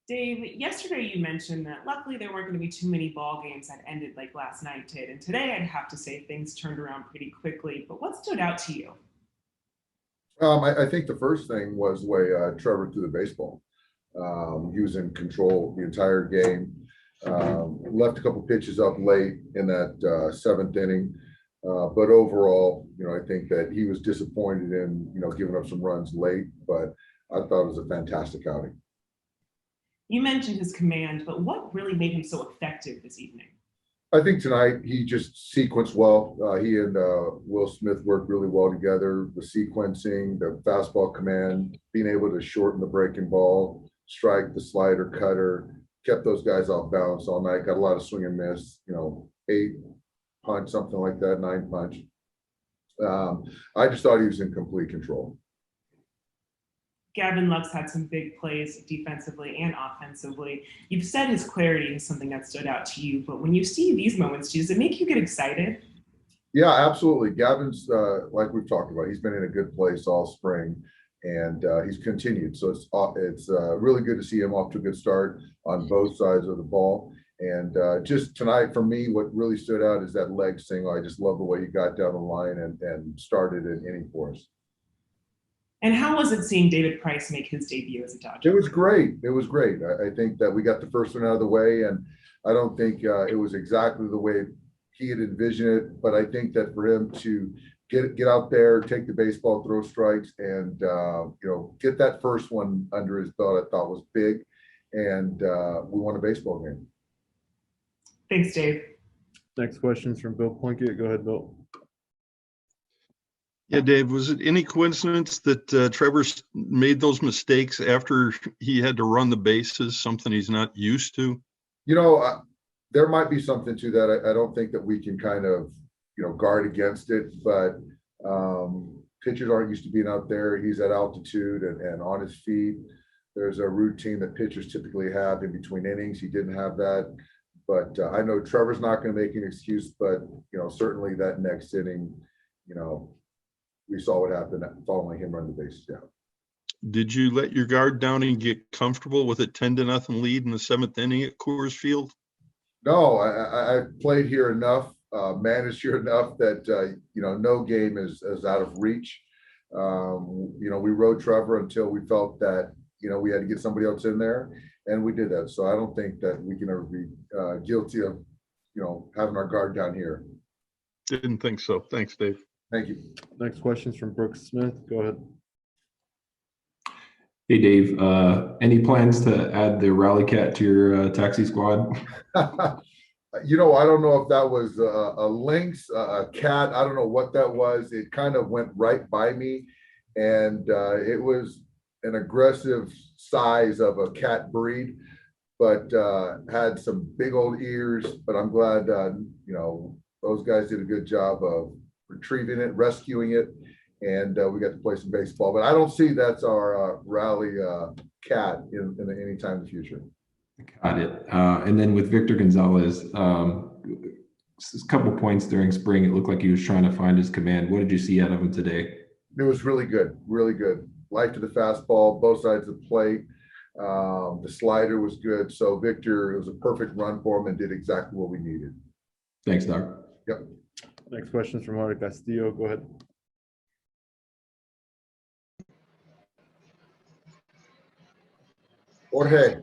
Dave, yesterday you mentioned that luckily there weren't going to be too many ball games that ended like last night did. And today I'd have to say things turned around pretty quickly. But what stood out to you? I think the first thing was the way Trevor threw the baseball. He was in control the entire game. Left a couple pitches up late in that seventh inning. But overall, I think that he was disappointed in, giving up some runs late, but I thought it was a fantastic outing. You mentioned his command, but what really made him so effective this evening? I think tonight he just sequenced well. He and Will Smith worked really well together. The sequencing, the fastball command, being able to shorten the breaking ball, strike the slider, cutter, kept those guys off balance all night. Got a lot of swing and miss, 8 punch, something like that, 9 punch. I just thought he was in complete control. Gavin Lux had some big plays defensively and offensively. You've said his clarity is something that stood out to you, but when you see these moments, does it make you get excited? Yeah, absolutely. Gavin's, like we've talked about, he's been in a good place all spring, and he's continued. So it's really good to see him off to a good start on both sides of the ball. And just tonight, for me, what really stood out is that leg single. I just love the way he got down the line and started an inning for us. And how was it seeing David Price make his debut as a Dodger? It was great. It was great. I think that we got the first one out of the way, and I don't think it was exactly the way he had envisioned it, but I think that for him to get out there, take the baseball, throw strikes, and get that first one under his belt, I thought was big, and we won a baseball game. Thanks, Dave. Next question is from Bill Plunkett. Go ahead, Bill. Yeah, Dave, was it any coincidence that Trevor made those mistakes after he had to run the bases, something he's not used to? There might be something to that. I don't think that we can kind of, guard against it, but pitchers aren't used to being out there. He's at altitude and on his feet. There's a routine that pitchers typically have in between innings. He didn't have that. But I know Trevor's not going to make an excuse, but, certainly that next inning, we saw what happened following him run the bases down. Did you let your guard down and get comfortable with a 10-0 lead in the seventh inning at Coors Field? No, I played here enough, managed here enough that, no game is out of reach. We rode Trevor until we felt that, we had to get somebody else in there, and we did that. So I don't think that we can ever be guilty of, having our guard down here. Didn't think so. Thanks, Dave. Thank you. Next question is from Brooks Smith. Go ahead. Hey, Dave. Any plans to add the Rally Cat to your taxi squad? I don't know if that was a lynx, a cat. I don't know what that was. It kind of went right by me, and it was an aggressive size of a cat breed, but had some big old ears. But I'm glad, those guys did a good job of retrieving it, rescuing it, and we got to play some baseball. But I don't see that's our rally cat in any time in the future. Got it. And then with Victor Gonzalez, a couple points during spring, it looked like he was trying to find his command. What did you see out of him today? It was really good, really good. Life to the fastball, both sides of the plate. The slider was good. So Victor, it was a perfect run for him and did exactly what we needed. Thanks, Doc. Yep. Next question is from Jorge Castillo. Go ahead. Jorge.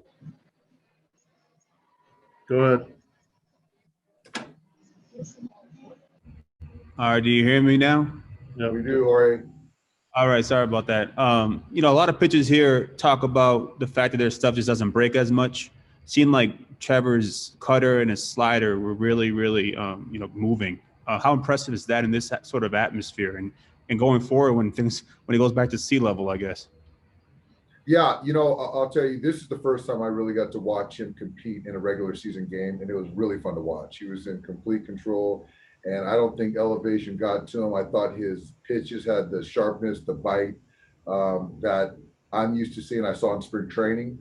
Go ahead. All right, do you hear me now? Yeah, we do, Jorge. All right, sorry about that. A lot of pitchers here talk about the fact that their stuff just doesn't break as much. Seemed like Trevor's cutter and his slider were really, really, moving. How impressive is that in this sort of atmosphere and going forward when he goes back to sea level, I guess? Yeah, I'll tell you, this is the first time I really got to watch him compete in a regular season game, and it was really fun to watch. He was in complete control, and I don't think elevation got to him. I thought his pitches had the sharpness, the bite that I'm used to seeing. I saw in spring training.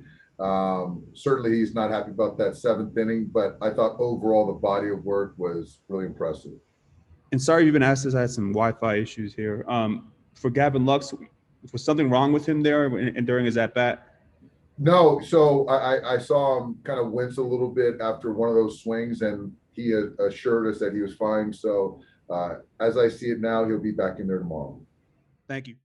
Certainly he's not happy about that seventh inning, but I thought overall the body of work was really impressive. And sorry you've been asked this, I had some Wi-Fi issues here. For Gavin Lux, was something wrong with him there and during his at-bat? No, so I saw him kind of wince a little bit after one of those swings, and he assured us that he was fine. So as I see it now, he'll be back in there tomorrow. Thank you.